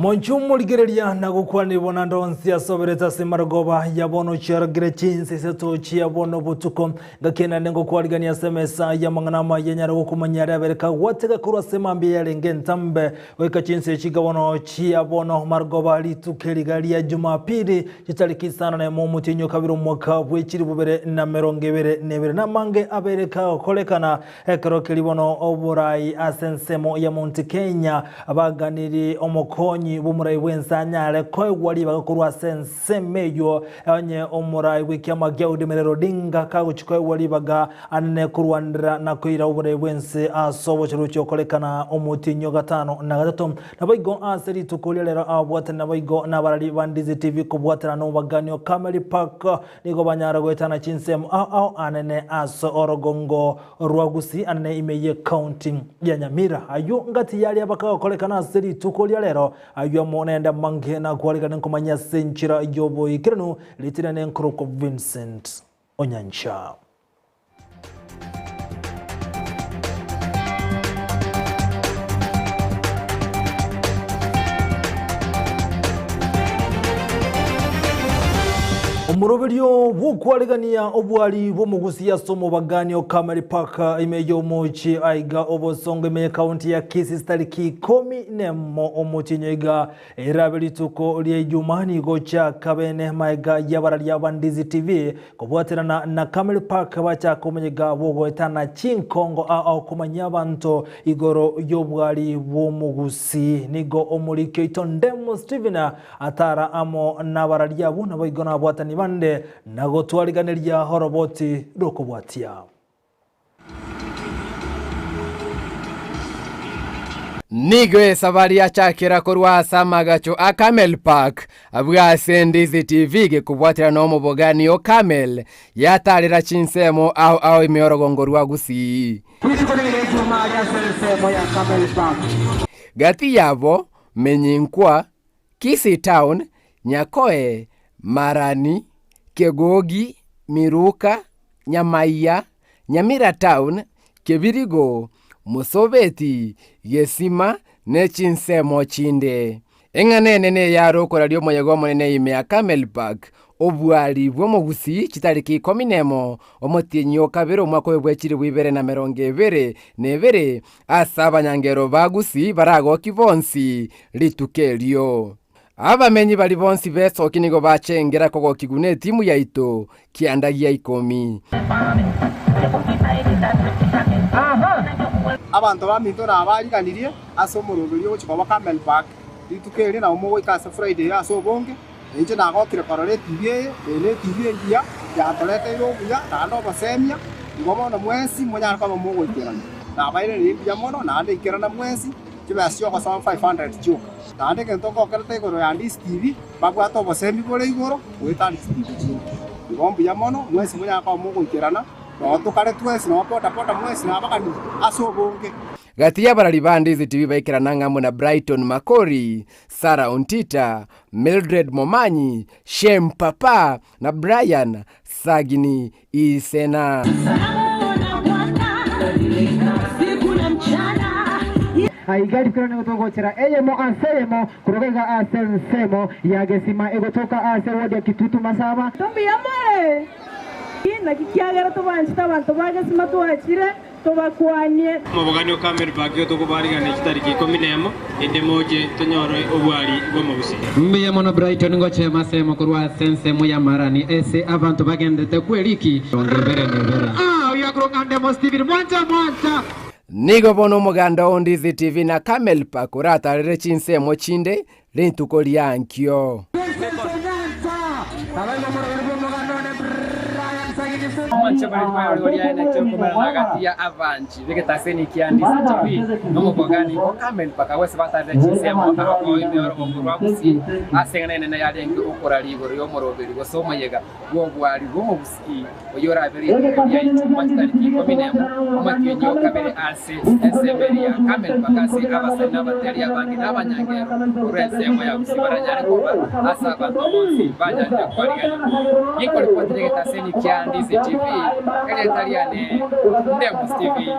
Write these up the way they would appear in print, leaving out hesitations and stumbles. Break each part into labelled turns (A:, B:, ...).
A: Monchumu ligereria na gukwani bona ndonsi asobereta simargoba yabono chargire chinsi seto chiabono butuko ngakena nengo kwaligania semesa ya manganama yenyara gukumanyara bereka watega kurwa semambi yarenge ntambe weka chinsi chigabono chiabono margoba litukeli ya Jumapili chitariki sana na mutinyo kabiro mwaka bwechiri bubere na merongebere nebere na mange abereka kolekana ekero kelibono oburai asensemo ya Mount Kenya abaganiri omokonyi bumurai wensanyale koi wali bagakurwa sensemeyo anye omurai wikiama gyaudimerero dinga kaguchikoi wali baga anne kurwandira na kuira uburai wense asobo chirucho kolekana omutinyo gatano na gatatu nabaigo aseri tukolera abwata nabaigo nabarali bandizi TV kubwatana no baganyo Kameli Park nigo banyara gwetana chinsemo au anene aso orogongo rwagusi anene imeye counting ya Nyamira ayo ngati yali abaka kolekana aseri tukolera ayo monenda mangena kwalikana nkomanya senchira yobo ikirano litina nenkroko Vincent Onyancha. Umurobelyo wukwaligania obwali bomugusi ya somo baganyo Kameli Park imeyo mochi aiga obosongo ime county ya Kisii stariki 14 omuchinyega irabeli tuko liye jumani gocha kabene maiga yabarali ya Ndizi TV kubwaterana na Kameli Park bacha kumenyega bogwetana chinkongo au kumanya bantu igoro yobwali bomugusi nigo omurike itondemo Steven atara amo nabarali ya buna baigona bwatani bande nago twaliganiria horoboti rokobwatia
B: Nigwe sabari ya chakira kurwa samagacho a Kameli Park abwa Ndizi TV gekubwatira no mubogani o Kamel yatalira chinsemo au imiorogongo rwagusi gati yabo menyinkwa Kisii Town Nyakoe Marani Kegogi Miruka Nyamaya Nyamira Town Kebirigo Musobeti Yesima Nechinsemo Chinde enganene yaro koralio moyego monene ime ya Kameli Park obwali bwomugusi chitariki 10 omotinyo kabero mwako webwechiri bwibere na merongebere nebere asaba nyangero bagusi barago kivonsi litukelio abamenyi bali bonsi beso kinigo bachengera koko kigune timu yaito kiandagia 10
C: abantu baminto na abariganirie asomurubiri ochikoba Kameli Park litukeli na omo wikasa Friday asobonge enje na gokire parole TV ene TV ya tolete yobuya na ndo basemia ngomo na mwezi munya kwa mogo ikirana na baire ni bya mono na ande ikirana mwezi kibasio kwa 500 jo na ande kento ko karte ko ya Ndizi TV bagwa to basemi bole igoro wetani TV ngombo ya mono mwezi munya kwa mogo ikirana no tukare twese no pota mwezi na bakani asobonge
B: gati ya barali ba Ndizi TV baikira nangamo na Brighton Makori, Sarah Ontita, Mildred Momanyi, Shem Papa na Brian Sagini Isena.
D: Igari kirone kutoka chira eyemo ansemo kurogega asensemo yagesima egotoka asewodi kitutu masaba
E: tombi yamare ina kikiagera tobanchita bantu bagesima tuachire tobakwanye
F: mubogani Kameli Park yo tukubariga chitariki 10 endemoje tonyore obwali bwomugusi
G: mbiye mono Brighton ngoche masemo kurwa sensemo ya Marani ese abantu bagendete kweliki ongebere nebere yakrongande mo Steven mwanja
B: nigo bono muganda Ndizi TV na Kameli Park uratarire chinsemo chinde lintuko lyankyo
H: Manche bali kwa rolia na chokoma nagati ya avanchi vegetaseni kia Ndizi TV no bogani ko Kameli Park wese batarire chinsemo ako imioro ngurwagusi asengene na yalengi ukorali gori yo moroberi go soma yega go bwali go mugusi oyora beri ya chitariki 10 omakinyo kabere ase eseberi ya Kameli Park ase abasena bateria bangi nabanyangero urensemo ya usibaranyari ko asaba tomosi bajanja kwariga yiko lipotere getaseni kia Ndizi TV ele italiane Ndizi TV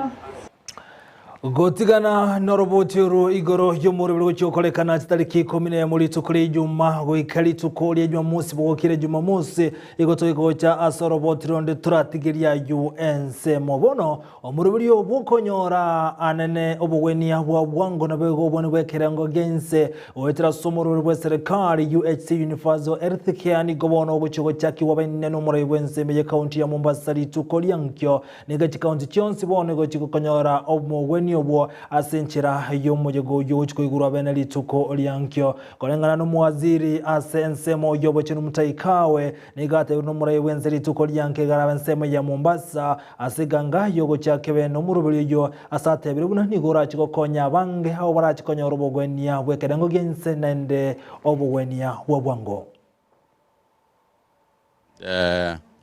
A: Gotigana norobotiro igoro y'umuriro w'icyokolekana tariki 10 muri tukuri Juma gwikali tukuri Jumamosi bwokire Jumamosi igotoyiko cha asorobotiro ndi turatigiria UNC mobono omuriro bukonyora anene obugwenia bwa bwango na bego bone bwekerango gense wetera somoro bwe serikali UHC Universal Health Care ni gobono obuchigo chaki wabene no muri bwense meje county ya Mombasa litukoli yankyo negachi county chonsi bone go chikonyora obugwenia obwo asenchira y'omujego y'uchiko iguru abenali tuko lyankyo kolengana no muwaziri asensemo yobo chinu mutaikawe nigate no murayi wenzeri tuko lyanke garabensemo ya Mombasa asiganga yogo chakebe no murubiri yo asatebire buna nigora chiko konya bange hao barachikonya robogwenia bwekerengo gense nende obogwenia wabwango.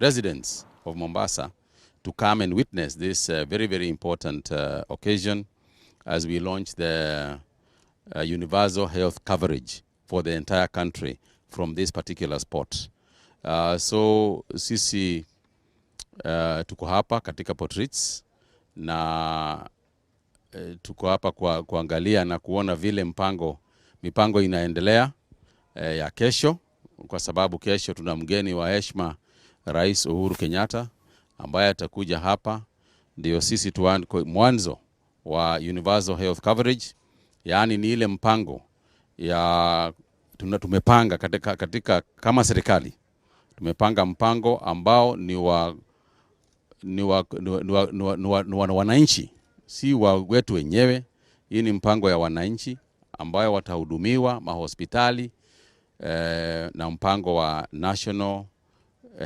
I: Residents of Mombasa to come and witness this very important occasion as we launch the universal health coverage for the entire country from this particular spot. So sisi tuko hapa katika Port Reitz na tuko hapa kuangalia na kuona vile mipango inaendelea ya kesho, kwa sababu kesho tuna mgeni wa heshima Rais Uhuru Kenyatta ambaye atakuja hapa. Ndio sisi mwanzo wa universal health coverage, yani ni ile mpango ya tumepanga katika kama serikali tumepanga mpango ambao ni wananchi, si wa wetu wenyewe. Hii ni mpango ya wananchi ambayo watahudumiwa mahospitali na mpango wa National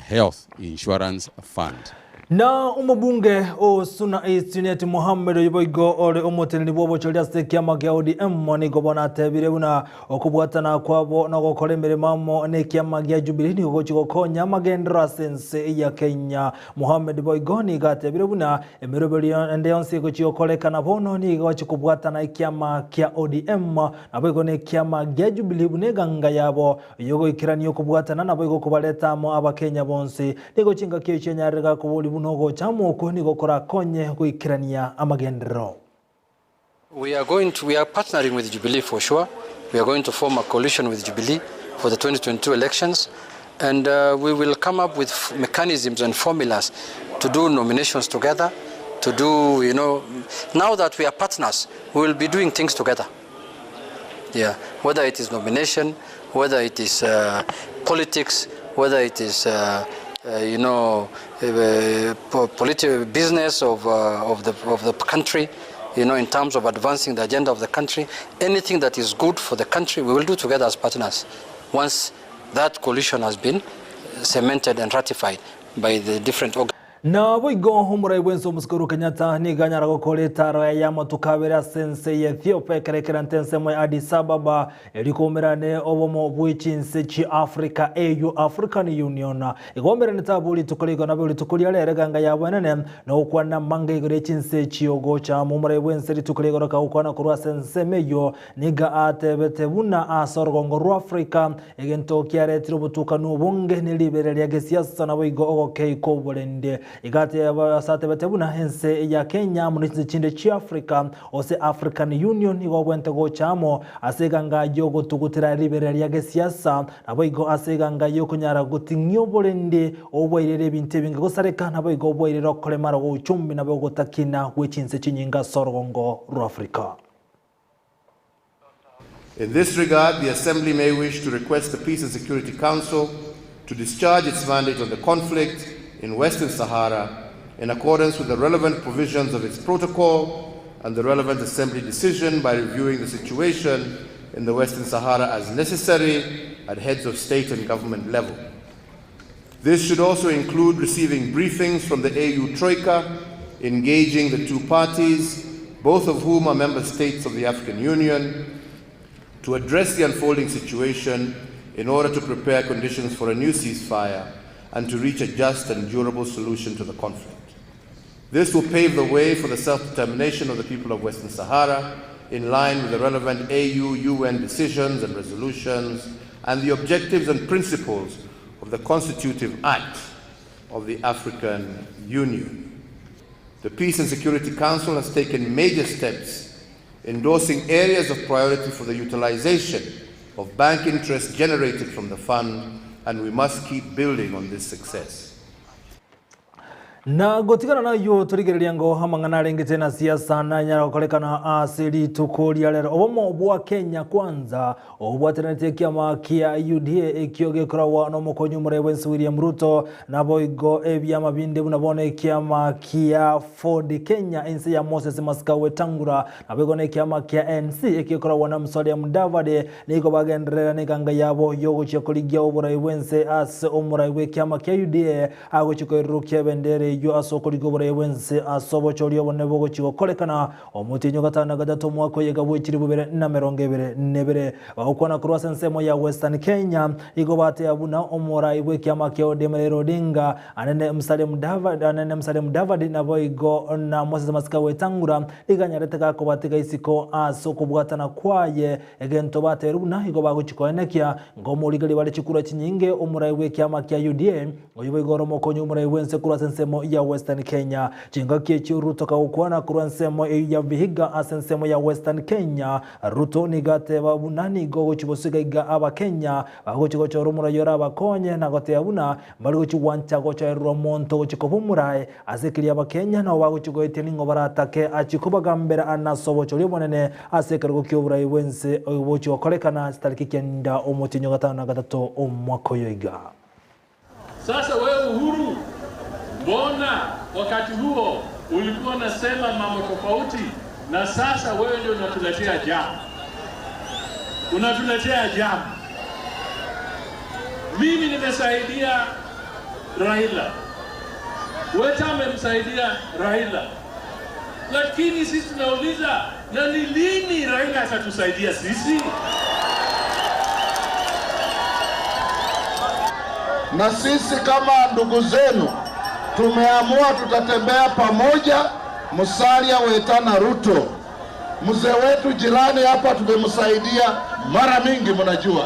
I: Health Insurance Fund.
A: Na umubunge o Suna East Unit Mohammed Yoboigo ore omoteni bobo cholia sekia magyaudi emmoni gobona tebire una okubwatana kwabo na gokole miremamo ne kiamagia Jubilee ni gochiko konya magendra sense ya Kenya. Mohammed Boigo ni gatebire una emirobeli ende onse gochiko kolekana bono ni gochikubwatana ikiama kya ODM na boigo ne kiamagia Jubilee buneganga yabo yogo ikirani okubwatana na boigo kubaleta mo abakenya bonse ni gochinga kichenya rega kubuli bunogo chamo koni gokora konye kuikirania amagendero.
J: We are partnering with Jubilee for sure. We are going to form a coalition with Jubilee for the 2022 elections, and we will come up with mechanisms and formulas to do nominations together, to do, now that we are partners, we will be doing things together. Yeah, whether it is nomination, whether it is politics, whether it is political business of the country, in terms of advancing the agenda of the country, anything that is good for the country, we will do together as partners once that coalition has been cemented and ratified by the different organizations.
A: Na boigo humura ibwenso muskuru Kenyatta ni ganyara gokoleta raya matukabera sense ya Ethiopia kerekerantense mwe Addis Ababa elikomerane obomo bwichinse chi Africa EU African Union igomerane tabuli tukoligo na buli tukuli ale reganga yabonene no ukwana mange igore chinse chi ogocha mumura ibwense tukoligo ka ukwana kurwa sense meyo niga atebete buna asorgongo ru Africa egento kiare tirubutuka nubonge niliberere ya gesiasa na boigo ogokei ko bolende igate yabasate batebuna hense ya Kenya munitse chinde chi Africa ose African Union igobwente go chamo aseganga yogo tugutira liberali ya gesiasa naboigo aseganga yokunyara gutinyo bolende obwairere bintebinga gosareka naboigo obwairero kolemara go uchumbi nabo gotakina wechinse chinyinga sorgongo ru Africa.
K: In this regard, the Assembly may wish to request the Peace and Security Council to discharge its mandate on the conflict in Western Sahara in accordance with the relevant provisions of its protocol and the relevant Assembly decision by reviewing the situation in the Western Sahara as necessary at heads of state and government level. This should also include receiving briefings from the AU Troika, engaging the two parties, both of whom are member states of the African Union, to address the unfolding situation in order to prepare conditions for a new ceasefire and to reach a just and durable solution to the conflict. This will pave the way for the self-determination of the people of Western Sahara in line with the relevant AU, UN decisions and resolutions and the objectives and principles of the Constitutive Act of the African Union. The Peace and Security Council has taken major steps, endorsing areas of priority for the utilization of bank interest generated from the fund, and we must keep building on this success.
A: Na gotigana na yo turigereria ngo hamangana rengete na siasa na nyara kolekana asiri tukuria lero obomo bwa Kenya kwanza obwatenete kiama kia UDA ekioge krawa no mokonyu murewensi William Ruto na boigo ebyama binde bunabone kiama kia Ford Kenya ense ya Moses Maskawe Tangura na begone kiama kia NC ekiokrawa na Musalia Mudavadi niko bagendera neganga yabo yogo chekoligia oburewense as omuraiwe kiama kia UDA ago chikoirukia bendere yo asokoligo burewense asobo choriyo bonebo chigokolekana omutinyo gatana gatatu mwako yegabwikiri bubere na merongebere nebere bakona kurwa sensemo ya Western Kenya igo bate abuna omurai we kiama kyo Demerero Odinga anene Musalia Mudavadi na boigo na Moses Maskawe Tangura iganyarete ko batega isiko asokubwatana kwaye egento bate runa igo baguchikoenekia ngo muligali bale chikura chinyinge omurai we kiama kya UDA oyibo igoro mokonyo omurai wense kurwa sensemo ya Western Kenya chinga kiechi Ruto kaukwana kurwa nsemo ya Vihiga asensemo ya Western Kenya Ruto nigate babunani gogo chibosiga iga aba Kenya bago chigo chorumura yora abakonye na gote abuna bali chiwancha go chairwa monto chikopumurai asekiri aba Kenya na bago chigo eteningo baratake achikobagambera anasobo chori bonene asekergo kyobura iwense obochi okolekana stariki kenda omutinyo gatana gatato omwako yoiga.
L: Sasa wewe Uhuru, mbona wakati huo ulikuwa unasema mambo tofauti na sasa wewe ndio unatuletea jamu? Unatuletea jamu. Mimi nimesaidia Raila. Wewe umemsaidia Raila. Lakini sisi tunauliza, na ni lini Raila atatusaidia sisi?
M: Na sisi kama ndugu zenu tumeamua tutatembea pamoja. Musalia wetana Ruto, mzee wetu jirani hapa, tumemsaidia mara mingi. Mnajua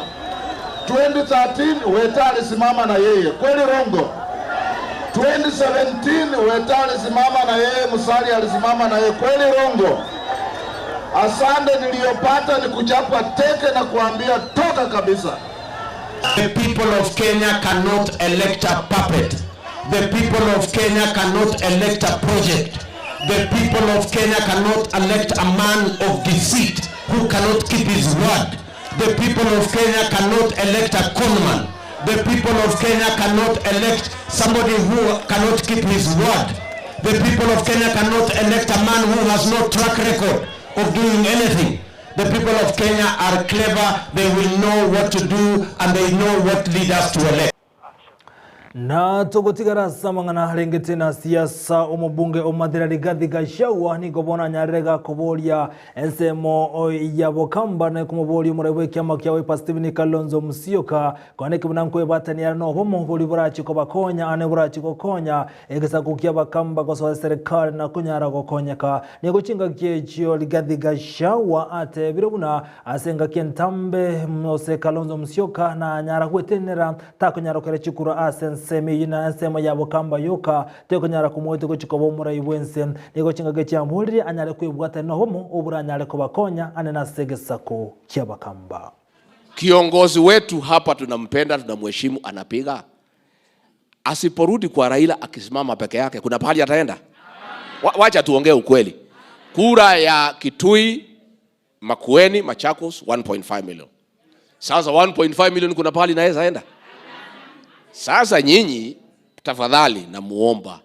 M: 2013 Weta alisimama na yeye, kweli rongo? 2017 Weta alisimama na yeye, Musalia alisimama na yeye, kweli rongo? Asante niliyopata ni kuchapa teke na kuambia toka kabisa.
N: The people of Kenya cannot elect a puppet. The people of Kenya cannot elect a project. The people of Kenya cannot elect a man of deceit who cannot keep his word. The people of Kenya cannot elect a conman. The people of Kenya cannot elect somebody who cannot keep his word. The people of Kenya cannot elect a man who has no track record of doing anything. The people of Kenya are clever, they will know what to do and they know what leaders to elect.
A: Na togotigara samangana harengete na siasa omubunge omadira Rigathi Gachagua nigo bona nyarega kuboria ensemo ya Bokamba na kumuboria murewe kiama kyawe pa Stephen Kalonzo Musyoka kwaneke bunanko ebatani ya no bomo buli burachi ko bakonya ane burachi ko konya egesa kukia Bakamba kwa sawa serikali na kunyara ko konyaka nigo chinga kiechio Rigathi Gachagua ate birubuna asenga kentambe mose Kalonzo Musyoka na nyara kwetenera takunyara kere chikura asen semi yina nsema ya Bokamba yoka teko nyara kumwote ko chikobo murai wense niko chinga cyambulire anyale kwibwata no homo oburanyale ko bakonya anena segesa ko kya Bakamba.
O: Kiongozi wetu hapa tunampenda, tunamheshimu, anapiga. Asiporudi kwa Raila akisimama peke yake kuna pahali ataenda? Wacha tuongee ukweli. Kura ya Kitui, Makueni, Machakos 1.5 million. Sasa 1.5 million kuna pahali naweza enda? Sasa nyinyi tafadhali na muomba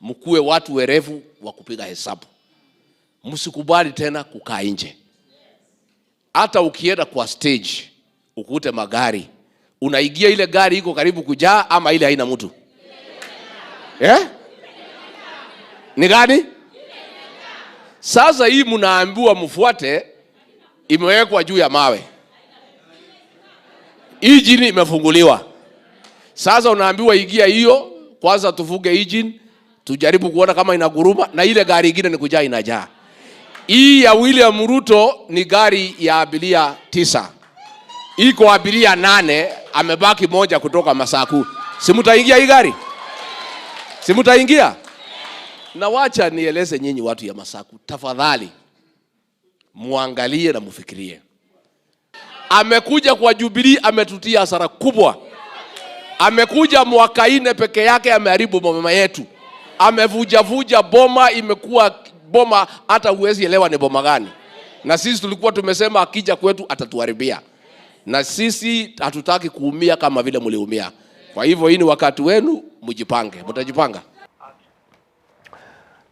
O: mkuwe watu werevu wa kupiga hesabu. Msikubali tena kukaa nje. Hata ukienda kwa stage ukute magari, unaigia ile gari iko karibu kujaa ama ile haina mtu? Ni gani? Sasa hii mnaambiwa mfuate, imewekwa juu ya mawe. Engine imefunguliwa. Sasa unaambiwa igia hiyo, kwanza tufuge engine, tujaribu kuona kama inaguruma, na ile gari ingine ni kujaa inajaa. Hii ya William Ruto ni gari ya abiria 9. Iko abiria 8, amebaki moja kutoka Masaku. Simutaingia hii gari? Simutaingia? Na wacha nieleze nyinyi watu ya Masaku, tafadhali muangalie na mufikirie. Amekuja kwa Jubilee, ametutia hasara kubwa. Amekuja mwaka 4 peke yake, ameharibu boma yetu. Amevuja boma, imekuwa boma hata huwezi elewa ni boma gani. Na sisi tulikuwa tumesema akija kwetu atatuharibia. Na sisi hatutaki kuumia kama vile mliumia. Kwa hivyo hii ni wakati wenu, mjipange. Mtajipanga.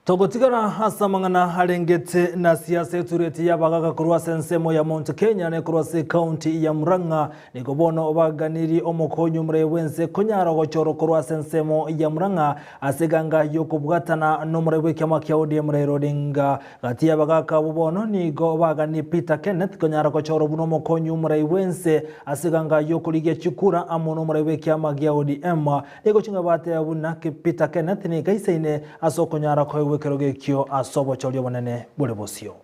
A: Togotigana hasa mangana harengete na siasa etureti yabagaga kurwa sensemo ya Mount Kenya ne kurwa se county ya Murang'a ni gobono obaganiri omokonyu mure wense konyara gochoro kurwa sensemo ya Murang'a aseganga yokubwatana no mure wekama kya ODM Odinga gati yabagaga bubono ni go bagani Peter Kenneth konyara gochoro buno mokonyu mure wense aseganga yokulige chukura amono mure wekama kya ODM ego chinga bate abuna Peter Kenneth ni kaiseine asokonyara ko wekerogekyo asobo cholio wanene bure bosio.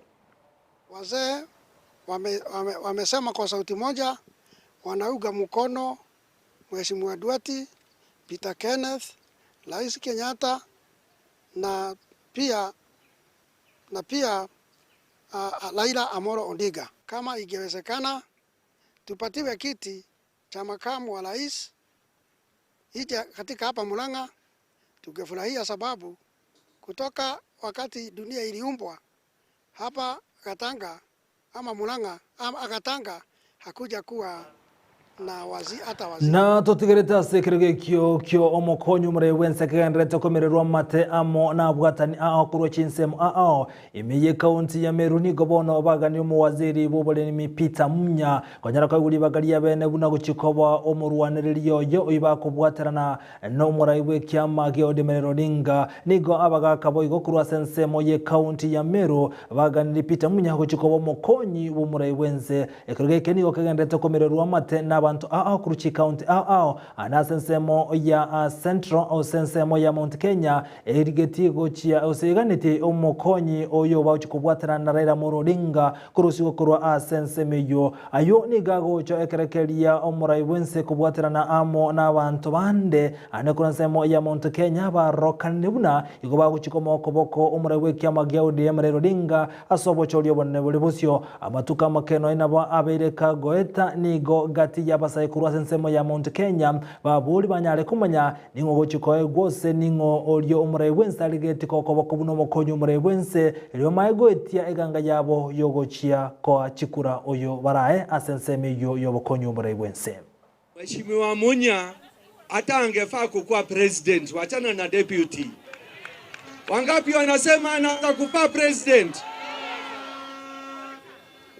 P: Wazee wamesema kwa sauti moja wanauga mkono Mheshimiwa Duati, Peter Kenneth, Rais Kenyatta na pia Raila Amolo Odinga. Kama ingewezekana tupatiwe kiti cha makamu wa rais ije katika hapa Murang'a, tungefurahia sababu kutoka wakati dunia iliumbwa hapa Gatanga ama Murang'a ama Gatanga hakuja kuwa na hata wazi.
A: Na totigereta sekirege kyo omokonyu mure wense kenrete komererwa mate amo na bwatani kurwa chinsemo imiye county ya Meru ni gobono bagani mu waziri bobole ni Peter Munya konyara kwa guli bagaliya bene buna guchikoba omurwaniririyo yo iba kubwaterana no muraiwe kyama ge Odemere Odinga nigo abaga kaboigo kurwa sensemo ye county ya Meru bagani Peter Munya guchikoba omokonyi bumure wense ekirege kenigo kenrete komererwa mate na bantu kuruchi county anasensemo ya central o sensemo ya Mount Kenya erigeti gochia oseganiti omokonyi oyo bachukubwatana na Raila Odinga kurusigo kurwa sensemeyo ayo nigago cho ekerekeria omurai wense kubwatana na amo na bantu bande anekuransemo ya Mount Kenya barokanibuna igoba guchikoma okoboko omurai wekyama gya ODM Odinga asobo cholio bonne bolibusyo amatuka makeno inabo abereka goeta nigo gati ya basai kurwa sensemo ya Mount Kenya babuli banyale kumanya ningo gochikoe gwose ningo olio omurai wense aligeti kokoboko buno mokonyu omurai wense elio maego etia eganga yabo yogochia kwa chikura oyo barae asenseme yo bokonyu omurai wense.
Q: Mheshimiwa Munya hata angefaa kukuwa president, wachana na deputy. Wangapi wanasema anataka kuwa president?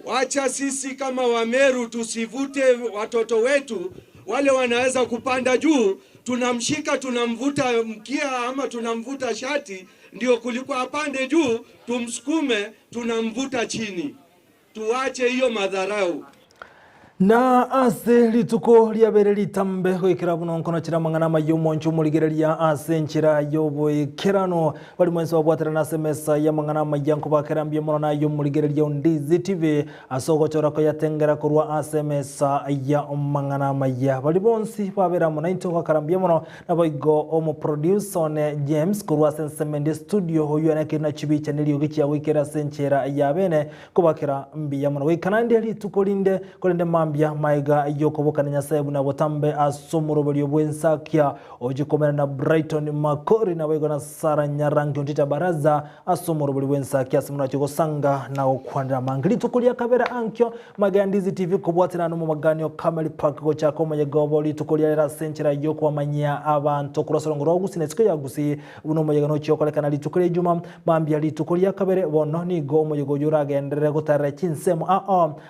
Q: Wacha sisi kama Wameru tusivute watoto wetu wale wanaweza kupanda juu, tunamshika tunamvuta mkia ama tunamvuta shati ndio kuliko apande juu, tumsukume tunamvuta chini. Tuache hiyo madharau.
A: Na ase lituko liabere litambe kwikira buno nkono kira mangana mayumonchu muligereria ase nchira yoboye kirano bali mwenso wabwatira na semesa ya mangana mayanko bakerambye mono na yo muligereria Ndizi TV asoko chora ko yatengera kurwa asemesa ya mangana maya bali bonsi babera mono into bakarambye mono na boigo omo producer ne James kurwa sensemende studio hoyo anakina chibicha niliyo gichi ya wikira senchera ya bene kubakira mbiya mono wikanande lituko linde kolende Mbia maiga yokoboka na Nyasaye buna botambe asomuro bali obwensakia ojikomera na Brighton Makori na wego na Sara Nyarangi ontita baraza asomuro bali bwensakia simuna chigosanga na okwandira mangili tukulia kabera ankyo maga Ndizi TV kubwatira no maganyo Camel Park go chako maye goboli tukulia era senchera yoko amanya abantu kurasongoro ogusine tsiko yagusi uno maye no chokole kana litukulia juma mambia litukulia kabere bono ni go maye go yura gendere gutare chinsemo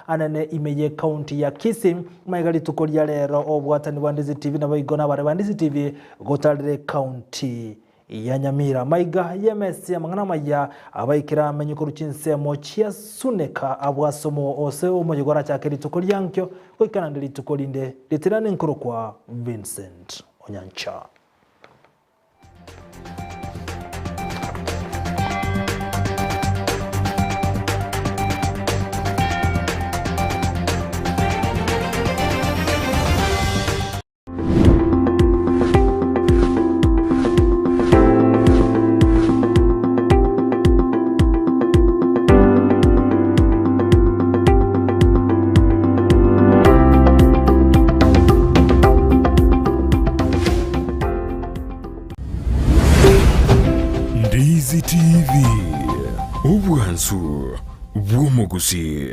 A: anane imeye county ya Kisi maigali tukolia lero obwatani wa Ndizi TV na baigona bare Ndizi TV gotalire county ya Nyamira maiga yemesi ya mangana maya abaikira menyukuru chinsemo chia suneka abwasomo ose omuyigora cyakeri tukolia nkyo kwikana ndili tukolinde litirane nkuru kwa Vincent Onyancha.
R: Obwensu Wumugusi.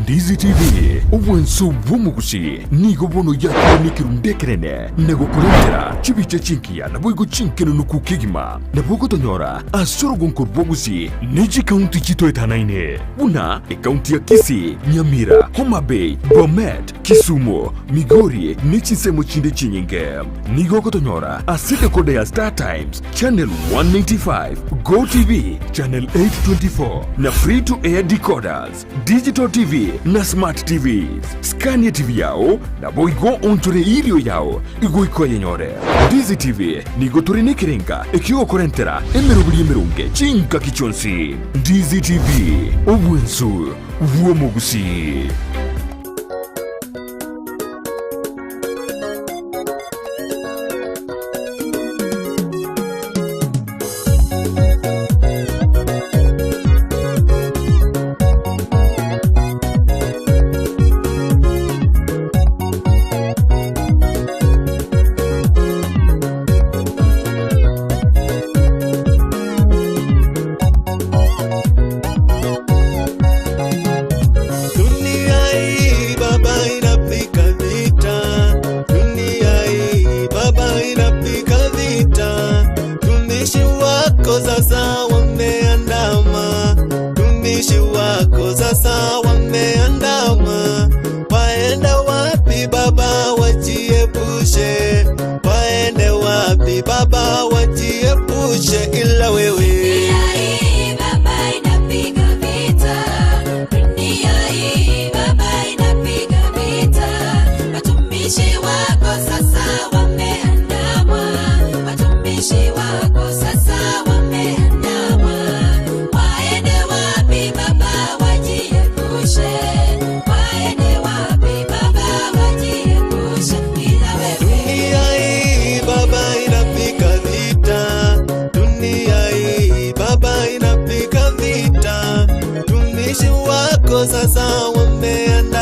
R: Ndizi TV Obwensu Wumugusi nigo bono yakire nikirundekerene nego kurentera chibiche chinkia na boigo chinkeno nukukigima na bogo tonyora asoro gonkor bogusi neji county chito etanaine una county ya Kisii, Nyamira, Homa Bay, Bomet, Kisumu, Migori nechi semo chinde chinyinge nigo kotonyora aside kode ya Star Times channel 195 Go TV channel 824 na free to air decoders digital TV na smart TVs. Scania TV yao na boigo ontore ilio yao igo ikoye nyore. Ndizi TV nigo turine kirenga ikiwa korentera emerubuli emerunge chinka kichonsi. Ndizi TV Obwensu Wumugusi.
S: Baba wajiepushe ila wewe. Baba inapiga vita. Dunia hii Baba inapiga vita. Watumishi wako sasa wameandamwa. Watumishi wako sasa wameandamwa. Waende wapi Baba wajiepushe. Waende wapi Baba wajiepushe ila wewe. Dunia hii Baba inapiga vita. Dunia hii Baba inapiga vita. Tumishi wako sasa